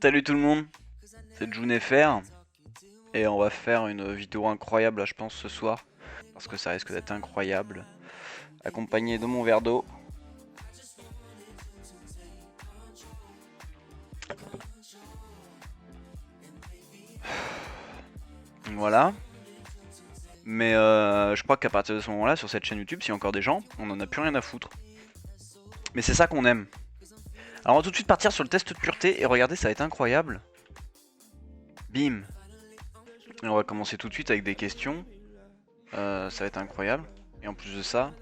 Salut tout le monde, c'est JuneFR et on va faire une vidéo incroyable là, je pense ce soir parce que ça risque d'être incroyable, accompagné de mon verre d'eau. Voilà. Mais je crois qu'à partir de ce moment-là, sur cette chaîne YouTube, s'il y a encore des gens, on en a plus rien à foutre. Mais c'est ça qu'on aime. Alors on va tout de suite partir sur le test de pureté et regardez, ça va être incroyable. Bim. Et on va commencer tout de suite avec des questions. Ça va être incroyable. Et en plus de ça,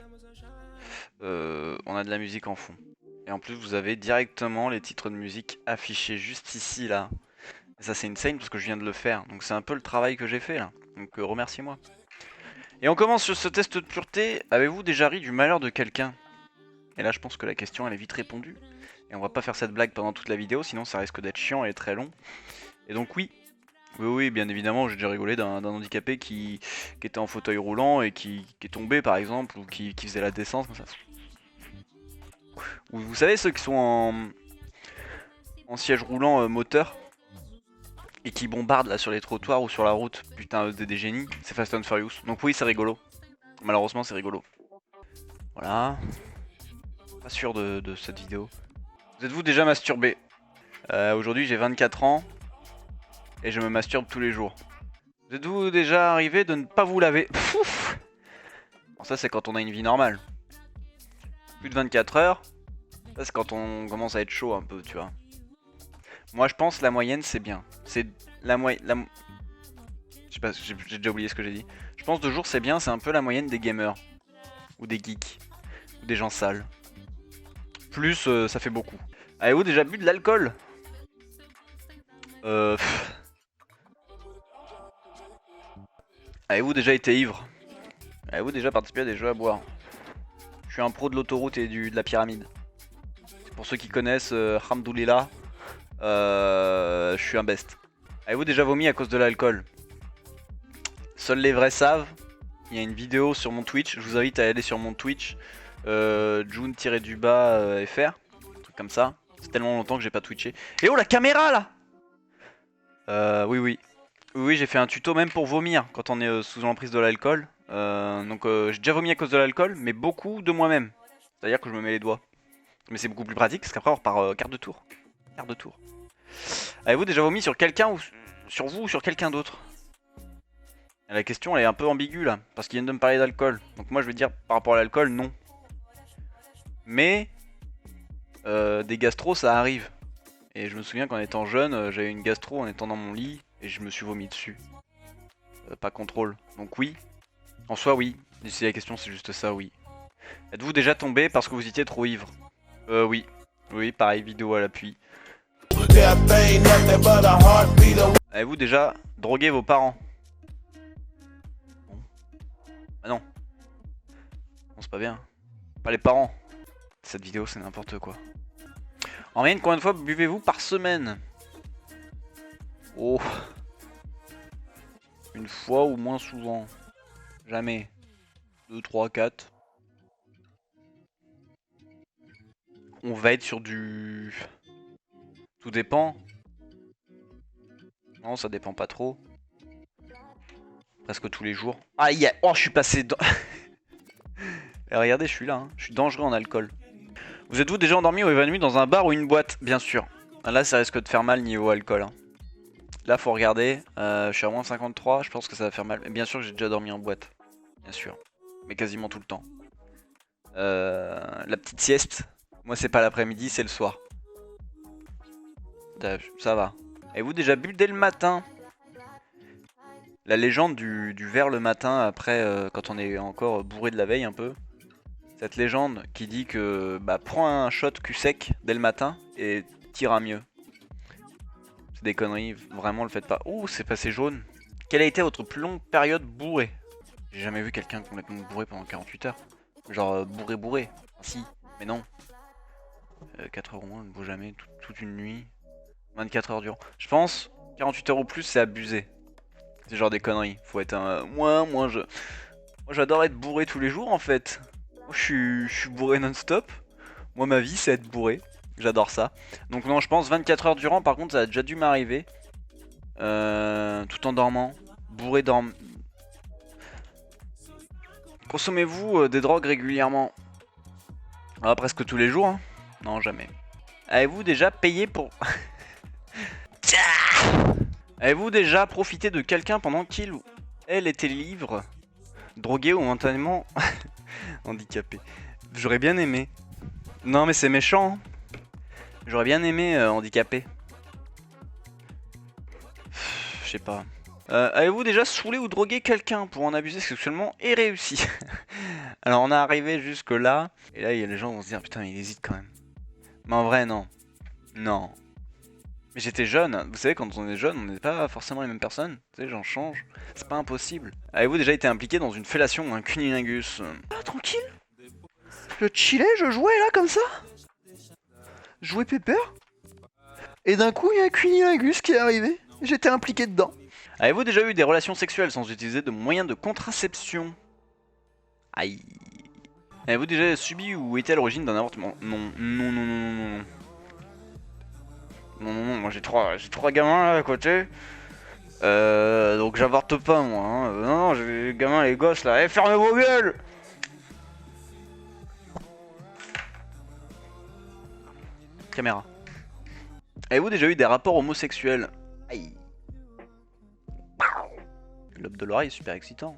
on a de la musique en fond. Et en plus vous avez directement les titres de musique affichés juste ici là. Et ça c'est insane parce que je viens de le faire. Donc c'est un peu le travail que j'ai fait là. Donc remerciez-moi. Et on commence sur ce test de pureté. Avez-vous déjà ri du malheur de quelqu'un? Et là je pense que la question elle est vite répondue. Et on va pas faire cette blague pendant toute la vidéo, sinon ça risque d'être chiant et très long. Et donc oui. Oui, bien évidemment, j'ai déjà rigolé d'un handicapé qui était en fauteuil roulant et qui est tombé par exemple, ou qui faisait la descente comme ça. Ou vous savez ceux qui sont en siège roulant moteur et qui bombardent là sur les trottoirs ou sur la route. Putain, des génies, c'est Fast and Furious. Donc oui, c'est rigolo. Malheureusement, c'est rigolo. Voilà. Pas sûr de cette vidéo. Vous êtes-vous déjà masturbé? Aujourd'hui, j'ai 24 ans et je me masturbe tous les jours. Vous êtes-vous déjà arrivé de ne pas vous laver? Bon, ça, c'est quand on a une vie normale. Plus de 24 heures, ça, c'est quand on commence à être chaud un peu, tu vois. Moi, je pense la moyenne, c'est bien. C'est la moyenne. Je sais pas, j'ai déjà oublié ce que j'ai dit. Je pense 2 jours, c'est bien, c'est un peu la moyenne des gamers. Ou des geeks. Ou des gens sales. Plus, ça fait beaucoup. Avez-vous déjà bu de l'alcool? Avez-vous déjà été ivre? Avez-vous déjà participé à des jeux à boire? Je suis un pro de l'autoroute et de la pyramide. Pour ceux qui connaissent, Hamdoulillah, je suis un best. Avez-vous déjà vomi à cause de l'alcool? Seuls les vrais savent. Il y a une vidéo sur mon Twitch. Je vous invite à aller sur mon Twitch. June-FR. Un truc comme ça. C'est tellement longtemps que j'ai pas twitché. Et oh la caméra là! Oui. Oui, j'ai fait un tuto même pour vomir quand on est sous l'emprise de l'alcool. Donc j'ai déjà vomi à cause de l'alcool, mais beaucoup de moi-même. C'est-à-dire que je me mets les doigts. Mais c'est beaucoup plus pratique parce qu'après on repart quart de tour. Quart de tour. Avez-vous déjà vomi sur quelqu'un ou sur vous ou sur quelqu'un d'autre? La question elle est un peu ambiguë là, parce qu'ils viennent de me parler d'alcool. Donc moi je vais dire par rapport à l'alcool, non. Mais des gastro ça arrive. Et je me souviens qu'en étant jeune, j'avais une gastro en étant dans mon lit et je me suis vomi dessus. Pas contrôle. Donc oui. En soi oui. Si la question c'est juste ça, oui. Êtes-vous déjà tombé parce que vous étiez trop ivre? Oui. Oui, pareil, vidéo à l'appui. Avez-vous déjà drogué vos parents? Bon. Ah non. Non, c'est pas bien. Pas les parents. Cette vidéo, c'est n'importe quoi. En moyenne, combien de fois buvez-vous par semaine? Oh. Une fois ou moins souvent? Jamais. 2, 3, 4. On va être sur du... Tout dépend. Non, ça dépend pas trop. Presque tous les jours. Aïe, oh, je suis passé dans... Et regardez, je suis là, hein. Je suis dangereux en alcool. Vous êtes-vous déjà endormi ou évanoui dans un bar ou une boîte? Bien sûr. Là, ça risque de faire mal niveau alcool. Hein. Là, faut regarder. Je suis à moins 53, je pense que ça va faire mal. Mais bien sûr que j'ai déjà dormi en boîte. Bien sûr. Mais quasiment tout le temps. La petite sieste. Moi, c'est pas l'après-midi, c'est le soir. Ça va. Avez-vous déjà bu dès le matin? La légende du verre le matin après, quand on est encore bourré de la veille un peu. Cette légende qui dit que prends un shot cul sec dès le matin et t'iras mieux. C'est des conneries, vraiment le faites pas. Ouh, c'est passé jaune. Quelle a été votre plus longue période bourrée? J'ai jamais vu quelqu'un complètement bourré pendant 48 heures. Genre bourré. Si, mais non. 4 heures au moins, je ne bois jamais toute une nuit. 24 heures durant. Je pense 48 heures ou plus, c'est abusé. C'est genre des conneries. Faut être un... Moi j'adore être bourré tous les jours en fait. Moi je suis bourré non-stop. Moi ma vie c'est être bourré. J'adore ça. Donc non, je pense 24 heures durant, par contre, ça a déjà dû m'arriver. Tout en dormant. Bourré dormant. Consommez-vous des drogues régulièrement? Ah, presque tous les jours, hein. Non, jamais. Avez-vous déjà payé pour... Avez-vous déjà profité de quelqu'un pendant qu'il ou elle était libre, drogué ou momentanément handicapé? J'aurais bien aimé. Non mais c'est méchant, hein. J'aurais bien aimé handicapé. Je sais pas. Avez-vous déjà saoulé ou drogué quelqu'un pour en abuser sexuellement et réussi? Alors on est arrivé jusque là, et là les gens vont se dire putain il hésite quand même. Mais en vrai non. Non. Mais j'étais jeune, vous savez quand on est jeune on n'est pas forcément les mêmes personnes. Tu sais j'en change, c'est pas impossible. Avez-vous déjà été impliqué dans une fellation ou un cunnilingus? Ah tranquille. Je chillais, je jouais là comme ça. Je jouais Pepper. Et d'un coup il y a un cunnilingus qui est arrivé. J'étais impliqué dedans. Avez-vous déjà eu des relations sexuelles sans utiliser de moyens de contraception? Aïe. Avez-vous déjà subi ou été à l'origine d'un avortement? Non, non, non, non, non, non. Non, non, non, moi j'ai trois gamins là à côté. Donc j'avorte pas moi. Hein. Non, non, j'ai les gamins, les gosses là. Eh, fermez vos gueules! Caméra. Avez-vous déjà eu des rapports homosexuels? Aïe. Le lobe de l'oreille est super excitant.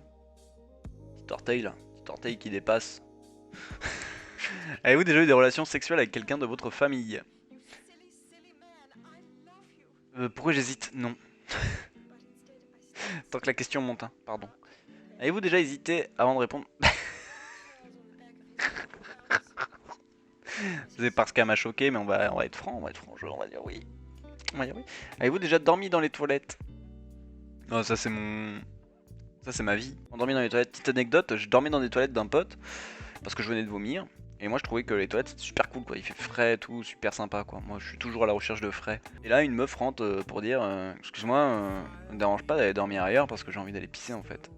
Petit orteil là. Petit orteil qui dépasse. Avez-vous déjà eu des relations sexuelles avec quelqu'un de votre famille? Pourquoi j'hésite? Non. Tant que la question monte, hein. Pardon. Avez-vous déjà hésité avant de répondre? C'est parce qu'elle m'a choqué, mais on va être franc, on va être franc, on va dire oui. On va dire oui. Avez-vous déjà dormi dans les toilettes? Non, ça c'est mon... Ça c'est ma vie. Endormi dans les toilettes, petite anecdote, je dormais dans des toilettes d'un pote, parce que je venais de vomir. Et moi je trouvais que les toilettes c'était super cool quoi, il fait frais et tout, super sympa quoi. Moi je suis toujours à la recherche de frais. Et là une meuf rentre pour dire excuse-moi, ne me dérange pas d'aller dormir ailleurs parce que j'ai envie d'aller pisser en fait.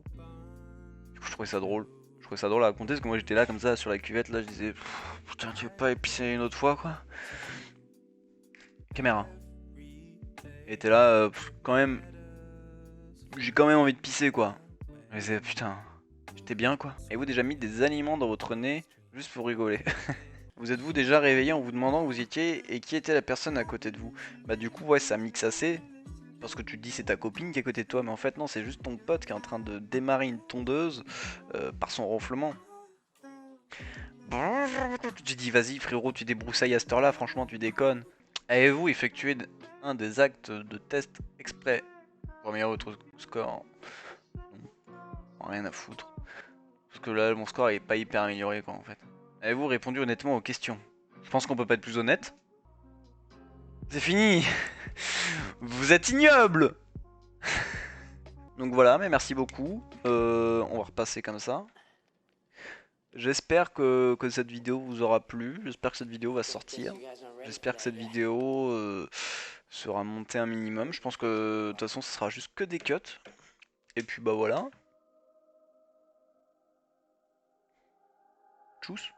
Du coup je trouvais ça drôle. Je trouvais ça drôle à raconter parce que moi j'étais là comme ça sur la cuvette là, je disais putain tu veux pas aller pisser une autre fois quoi? Caméra. Et t'es là quand même, j'ai quand même envie de pisser quoi. Mais c'est putain, j'étais bien quoi. Avez-vous déjà mis des aliments dans votre nez juste pour rigoler? Vous êtes-vous déjà réveillé en vous demandant où vous étiez et qui était la personne à côté de vous? Bah du coup ouais ça mixe assez. Parce que tu te dis c'est ta copine qui est à côté de toi, mais en fait non c'est juste ton pote qui est en train de démarrer une tondeuse par son ronflement. Tu dis vas-y frérot tu débroussailles à cette heure là, franchement tu déconnes. Avez-vous effectué un des actes de test exprès pour améliorer votre score? Non, rien à foutre. Parce que là mon score est pas hyper amélioré quoi en fait. Avez-vous répondu honnêtement aux questions? Je pense qu'on peut pas être plus honnête. C'est fini. Vous êtes ignoble. Donc voilà, mais merci beaucoup. On va repasser comme ça. J'espère que cette vidéo vous aura plu. J'espère que cette vidéo va sortir. J'espère que cette vidéo sera montée un minimum. Je pense que de toute façon, ce sera juste que des cuts. Et puis bah voilà. Tchuss.